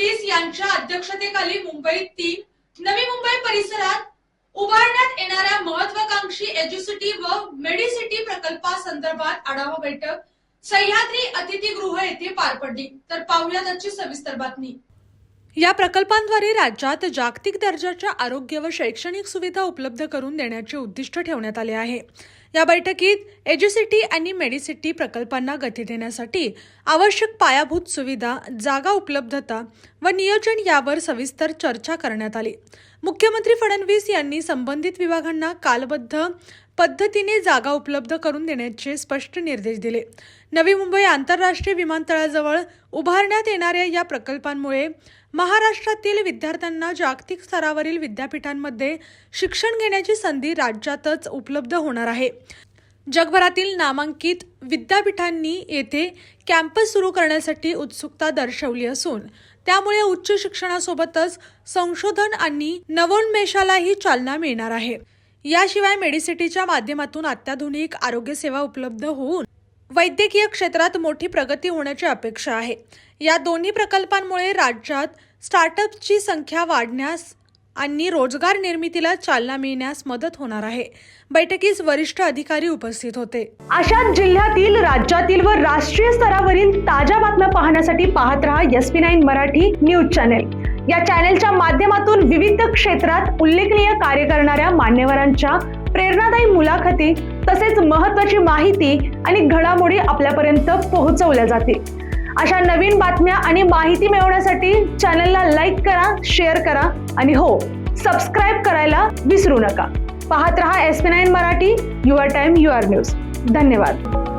फडणवीस यांच्या अध्यक्षतेखाली मुंबईत 3 नवी मुंबई परिसरात उभारण्यात येणाऱ्या महत्वाकांक्षी एज्युसिटी व मेडिसिटी प्रकल्पासंदर्भात आढावा बैठक सह्याद्री अतिथीगृह येथे पार पडली। तर पाहूया त्याची सविस्तर बातमी। या प्रकल्पांद्वारे राज्यात जागतिक दर्जाच्या आरोग्य व शैक्षणिक सुविधा उपलब्ध करून देण्याचे उद्दिष्ट ठेवण्यात आले आहे। या बैठकीत एज्युसिटी आणि मेडिसिटी प्रकल्पांना गती देण्यासाठी आवश्यक पायाभूत सुविधा, जागा उपलब्धता व नियोजन यावर सविस्तर चर्चा करण्यात आली। मुख्यमंत्री फडणवीस यांनी संबंधित विभागांना कालबद्ध पद्धतीने जागा उपलब्ध करून देण्याचे स्पष्ट निर्देश दिले। नवी मुंबई आंतरराष्ट्रीय विमानतळाजवळ उभारण्यात येणाऱ्या या प्रकल्पांमुळे महाराष्ट्रातील विद्यार्थ्यांना जागतिक स्तरावरील विद्यापीठांमध्ये शिक्षण घेण्याची संधी राज्यातच उपलब्ध होणार आहे। जगभरातील नामांकित विद्यापीठांनी येथे कॅम्पस सुरू करण्यासाठी उत्सुकता दर्शवली असून त्यामुळे उच्च शिक्षणासोबतच संशोधन आणि नवोन्मेषालाही चालना मिळणार आहे। याशिवाय मेडिसिटीच्या माध्यमातून अत्याधुनिक आरोग्य सेवा उपलब्ध होऊन वैद्यकीय क्षेत्रात मोठी प्रगती होण्याची अपेक्षा आहे। या दोन्ही प्रकल्पांमुळे राज्यात स्टार्टअप्सची संख्या वाढण्यास आणि रोजगार निर्मितीला चालना मिळण्यास मदत होणार आहे। बैठकीस वरिष्ठ अधिकारी उपस्थित होते। अशाच जिल्ह्यातील, राज्यातील व राष्ट्रीय स्तरावरील ताज्या बातम्या पाहण्यासाठी पाहत रहा SP9 मराठी न्यूज चॅनेल। या चॅनेलच्या माध्यमातून विविध क्षेत्रात उल्लेखनीय कार्य करणाऱ्या मान्यवरांच्या प्रेरणादायी मुलाखती तसेच महत्त्वाची माहिती आणि घडामोडी आपल्यापर्यंत पोहोचवल्या जातील। अशा नवीन बातम्या आणि माहिती मिळवण्यासाठी चॅनलला लाईक करा, शेअर करा आणि हो, सबस्क्राईब करायला विसरू नका। पाहत रहा SP9 Marathi, your time your news. धन्यवाद।